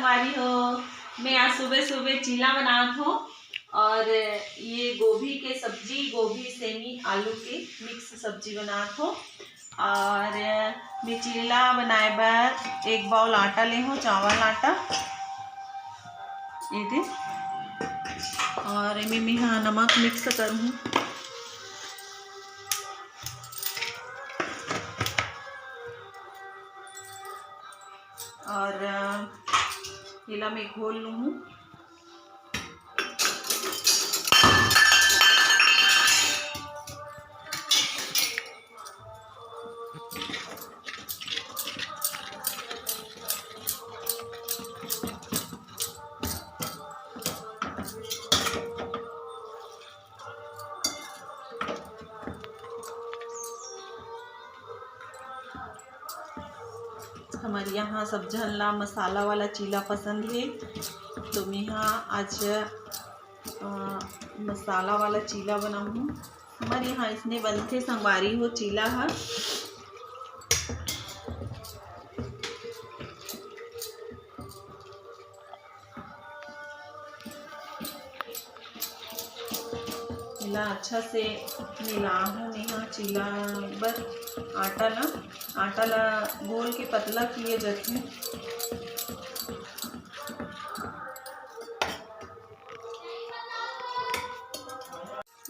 संगवारी हो। मैं आज सुबह सुबह चीला बनात हूँ और ये गोभी के सब्जी, गोभी सेमी आलू की मिक्स सब्जी बनात हूँ। और मैं चीला बनाए बार 1 बाउल आटा ले हूँ, चावल आटा ये दे। और इनमें मैं हाँ नमक मिक्स करूँ। और इला मैं घोल लूँ। हमारे यहाँ सब जन ला मसाला वाला चीला पसंद है, तो मैं यहाँ आज मसाला वाला चीला बनाऊँ। हमारे यहाँ इसने बनते संगवारी हो चीला है। मिला अच्छा से मिला हूँ यहाँ चीला बर आटा ला गोल के पतला किए जाते हैं।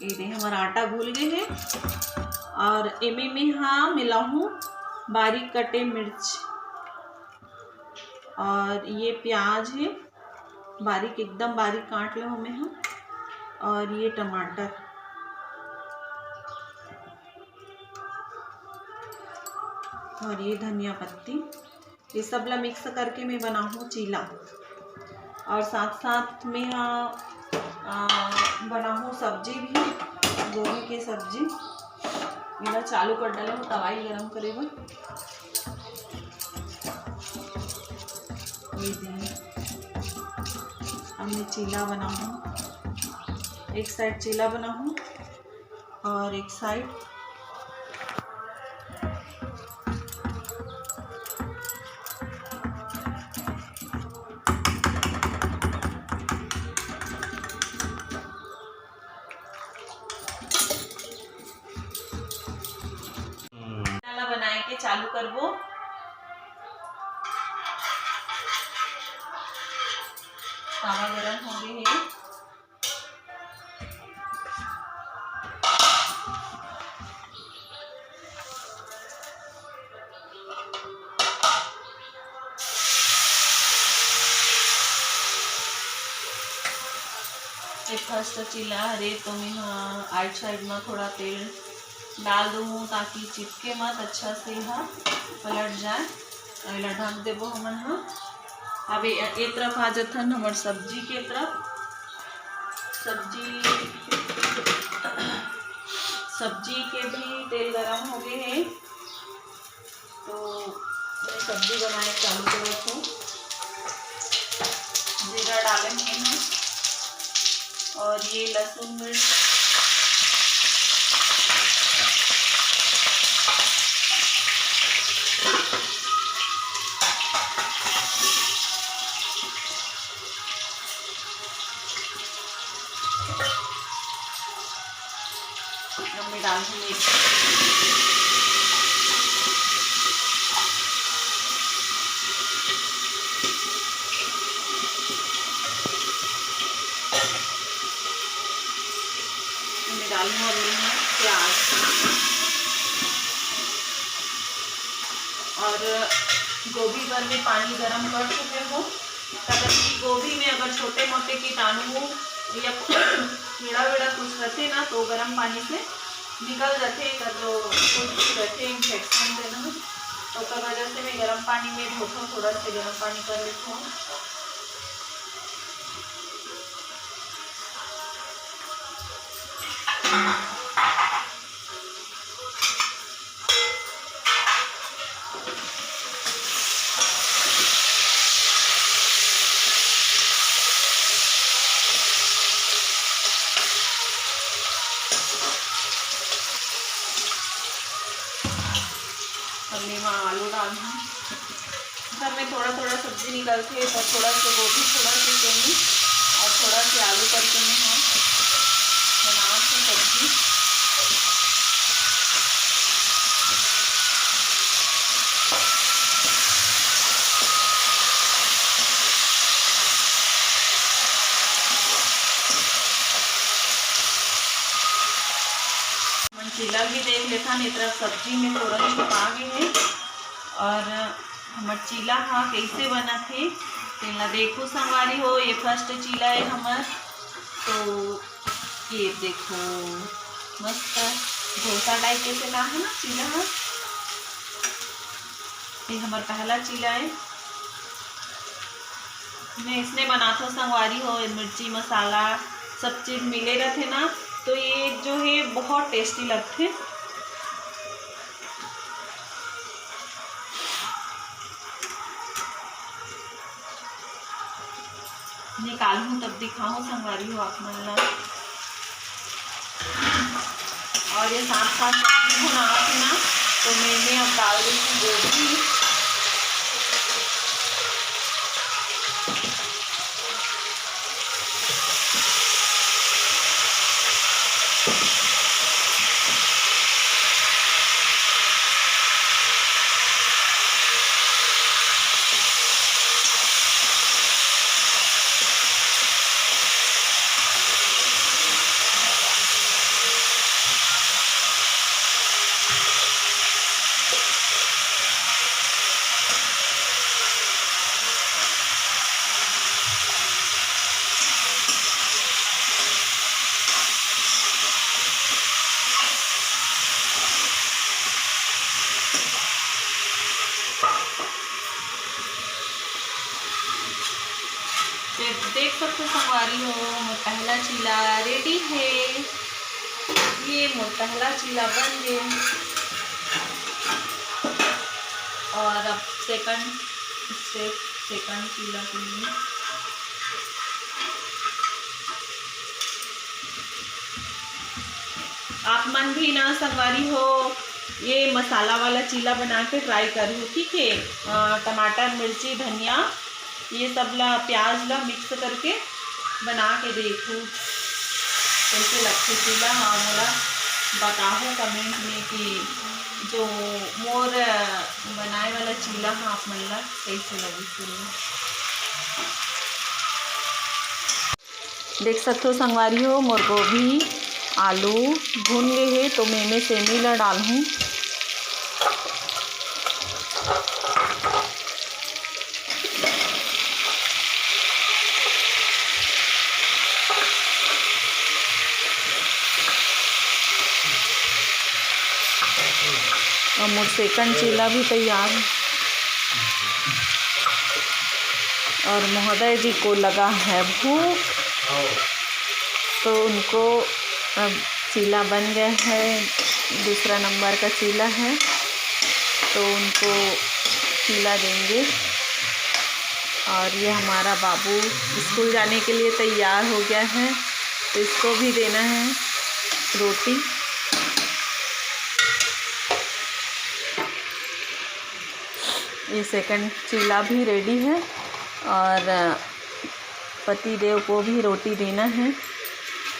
ये दे हमारा आटा घुल गए है। और एमे में हाँ मिला हूँ बारीक कटे मिर्च, और ये प्याज है बारीक एकदम बारीक काट लो हमें हाँ। और ये टमाटर, और ये धनिया पत्ती, ये सब ला मिक्स करके मैं बनाऊँ चीला। और साथ साथ में बनाऊँ सब्जी भी, गोभी के सब्जी। मेरा चालू कर डाला हूँ तवाई गरम करे हुए। ये अब मैं चीला बनाऊँ, एक साइड चीला बनाऊँ और एक साइड बनाए के चालू करबो। तावा गरम हो गए है। फर्स्ट चीला हरे तो मैं आइट साइड में थोड़ा तेल डाल दूँ ताकि चिपके मत, अच्छा से पलट जाए। अला ढक देबो हमन अब एक तरफ आ जथन हमार सब्जी के तरफ। सब्जी के भी तेल गरम हो गए हैं, तो मैं सब्जी बनाए चालू करत हूँ। जीरा डालेंगे हैं और ये लहसुन मिर्च, मैं डाल दूँगी। डालूंगा प्याज, और गोभी पर में पानी गरम कर चुके हो। अगर गोभी में अगर छोटे मोटे कीटाणु या कीड़ा वेड़ा कुछ रहते ना, तो गर्म पानी से निकल जाते। कर जो कुछ रहते इन्फेक्शन देना, तो कर वजह से मैं गर्म पानी में धोता, थोड़ा सा गर्म पानी कर लेती हूँ। हमने वहाँ आलू डालना, घर में में थोड़ा थोड़ा सब्जी निकलती है, तो थोड़ा सा गोभी थोड़ा सी सेमी और थोड़ा सी आलू करके मैं हाँ बना के सब्जी। मंचीला भी देख लेता नहीं तरह सब्जी में फ़ौरन छुपा गए हैं। और हमार चीला हाँ कैसे बना थे तेला देखो संगवारी हो। ये फर्स्ट चीला है हमार, तो ये देखो मस्त डोसा टाइप कैसे ना है ना चीला है। ये हमार पहला चीला है, मैं इसने बनाता संगवारी हो। मिर्ची मसाला सब चीज़ मिले रहते ना, तो ये जो है बहुत टेस्टी लगते। निकालूँ तब दिखाऊँ संगवारी हो आप मन ला। और ये साथ साथ सब्जी बना ना, तो मैंने अब डाल दी थी गोभी। देख सकते संगवारी हो मोर पहला चीला रेडी है। ये मोर पहला चीला बन गए। और अब सेकंड चीला के लिए आप मन भी ना संगवारी हो ये मसाला वाला चीला बना के ट्राई करूँ, ठीक है। टमाटर मिर्ची धनिया ये सब ला प्याज ला मिक्स करके बना के देखो कैसे लगते चीला। हाँ मोला बताओ कमेंट में कि जो मोर बनाए वाला चीला हाँ आप मन ला कैसे लगी चीला। देख सकते हो संगवारी हो मोर गोभी आलू भून गए है, तो मैं सेमी ला डालूँ। और मोर सेकंड चीला भी तैयार है। और महोदय जी को लगा है भूख, तो उनको अब चीला बन गया है, दूसरा नंबर का चीला है, तो उनको चीला देंगे। और ये हमारा बाबू स्कूल जाने के लिए तैयार हो गया है, तो इसको भी देना है रोटी। ये सेकंड चीला भी रेडी है और पति देव को भी रोटी देना है।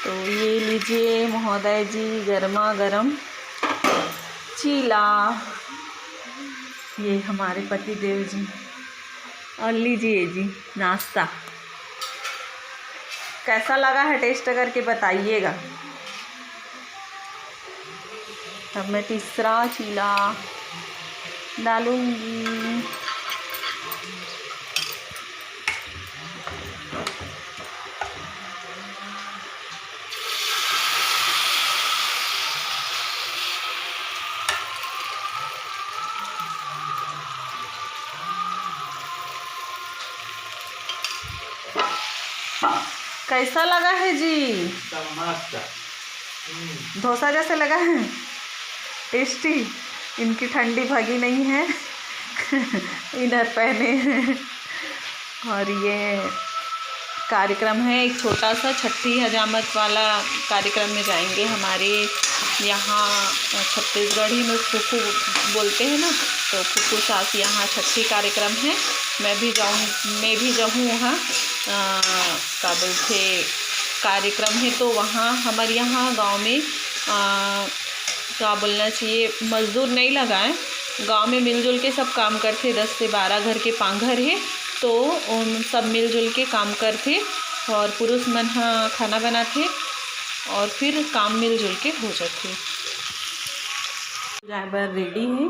तो ये लीजिए महोदय जी गर्मा गर्म चीला, ये हमारे पति देव जी। और लीजिए जी नाश्ता, कैसा लगा है टेस्ट करके बताइएगा। अब मैं तीसरा चीला डालूंगी। कैसा लगा है जी? डोसा जैसे लगा है, टेस्टी। इनकी ठंडी भगी नहीं है इधर पहने हैं। और ये कार्यक्रम है एक छोटा सा, छठी हजामत वाला कार्यक्रम में जाएंगे। हमारे यहाँ छत्तीसगढ़ी में फूफू बोलते हैं ना, तो फुप्पू सास यहाँ छठी कार्यक्रम है, मैं भी जाऊँ वहाँ क्या बोलते कार्यक्रम है। तो वहाँ हमारे यहाँ गांव में क्या बोलना चाहिए, मजदूर नहीं लगाए, गांव में मिलजुल के सब काम करते। 10 से 12 घर के पांघर है, तो उन सब मिलजुल के काम करते और पुरुष मन खाना बनाते और फिर काम मिलजुल के हो जाते। ड्राइवर रेडी है,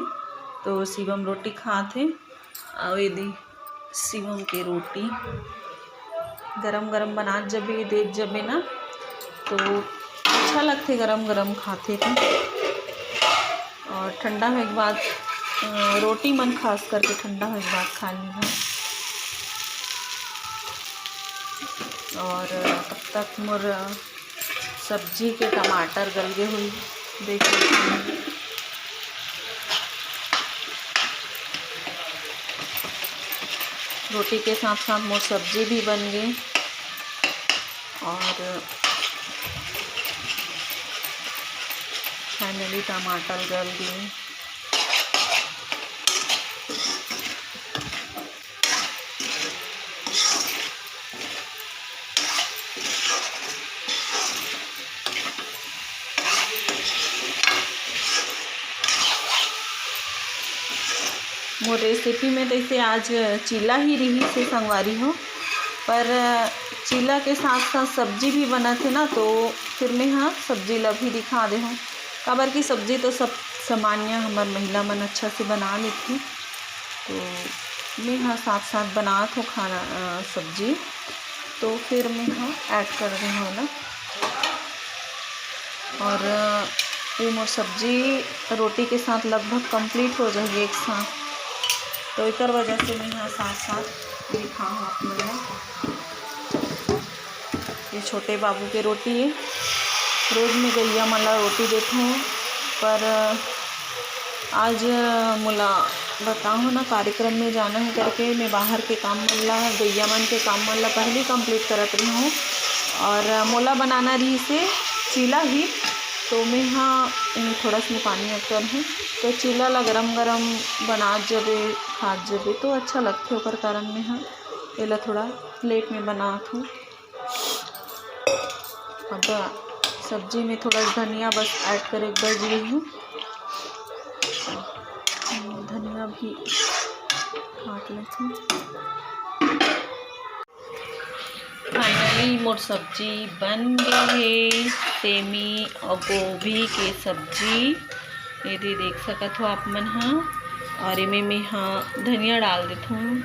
तो शिवम रोटी खाते और यदि शिवम के रोटी गरम गरम बना जबे देख जबे ना, तो अच्छा लगते गरम गरम खाते थे। और ठंडा होने के बाद रोटी मन खास करके ठंडा होने के बाद खा ली है। और तब तक मोर सब्जी के टमाटर गल गए हुई देख सकते हैं। रोटी के साथ साथ मोर सब्जी भी बन गई और फाइनली टमाटर गल गए। मोर रेसिपी में जैसे आज चीला ही रही से संगवारी हो, पर चीला के साथ साथ सब्जी भी बना थे ना, तो फिर मैं हाँ सब्जी ला भी दिखा दे हूँ। काबर की सब्जी तो सब सामान्य हमार महिला मन अच्छा से बना लेती, तो मैं हाँ साथ साथ बनात हो खाना सब्जी, तो फिर मैं हाँ ऐड कर रही हूँ ना। और ये मोर सब्जी रोटी के साथ लगभग कंप्लीट हो जाएगी एक साथ, तो एक वजह से मैं यहाँ साथ साथ दिखा हूँ आप लोगों। ये छोटे बाबू के रोटी है, रोज़ में गैया मला रोटी देती हूँ, पर आज मुला बताऊँ ना कार्यक्रम में जाना है करके मैं बाहर के काम मला गैया मन के काम मला पहले कंप्लीट करत रही हूँ। और मोला बनाना रही से चीला ही, तो मैं हाँ थोड़ा सा पानी ऐड कर हूँ, तो चीला ला गरम गरम बना जबे खात जबे तो अच्छा लगते ओकर कारण में हाँ एला थोड़ा प्लेट में बनात हूँ। अब सब्जी में थोड़ा धनिया बस ऐड करे बज रही हूँ, धनिया भी काट लेती हूँ। फाइनली मोर सब्जी बन गई है, सेमी और गोभी के सब्जी, ये देख सकत हो आप मन हाँ। और इमें मैं हाँ धनिया डाल देती हूँ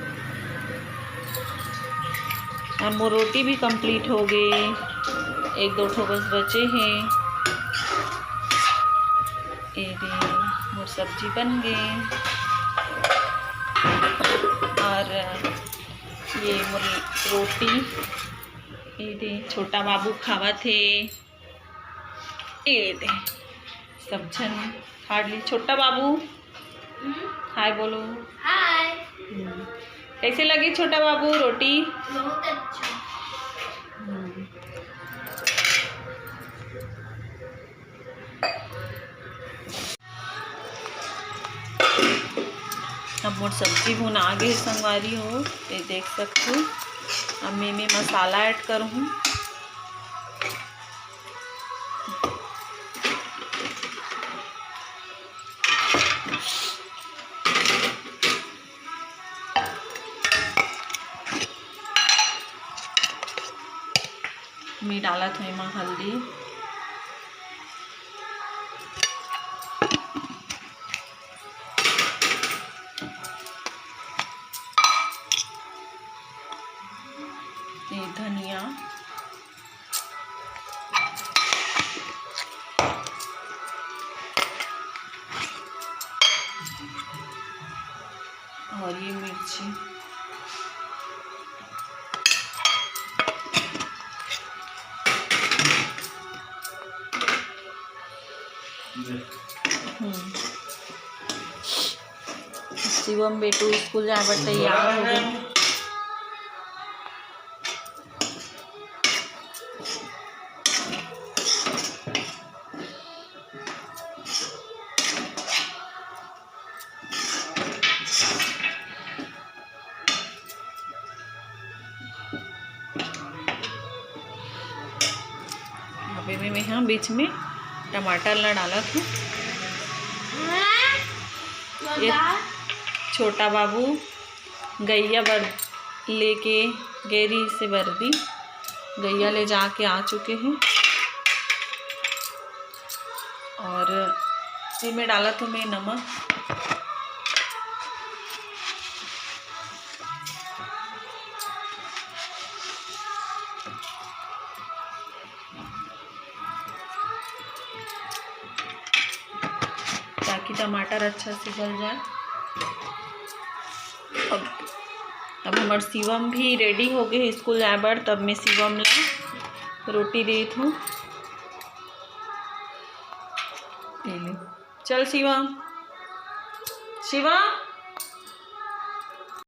और मोर रोटी भी कंप्लीट हो गई, एक दो ठो बस बचे हैं। ये मोर सब्जी बन गई और ये मोर रोटी ये दे छोटा बाबू खावा थे, ये दे सब जन खा ली। छोटा बाबू हाय बोलो। हाय। कैसे लगी छोटा बाबू रोटी? बहुत अच्छा। अब मोर सब्जी भुन आगे संगवारी हो, ये देख सकते हो। अब मैं मसाला ऐड करूँ, मैं डाला था इमा हल्दी, ये धनिया, और ये मिर्ची, शिवम बेटू स्कूल जाए बर तैयार हो गए। अभी मैं यहाँ बीच में टमाटर ला डाला था। ये छोटा बाबू गैया लेके गेरी से वर्दी गैया ले जाके आ चुके हैं। और इसमें डाला था मैं नमक, ताकि टमाटर अच्छा से गल जाए। अब हमार शिवम भी रेडी हो गए स्कूल जाए बर, तब मैं शिवम ला रोटी देत हूँ। चल शिवम, शिवम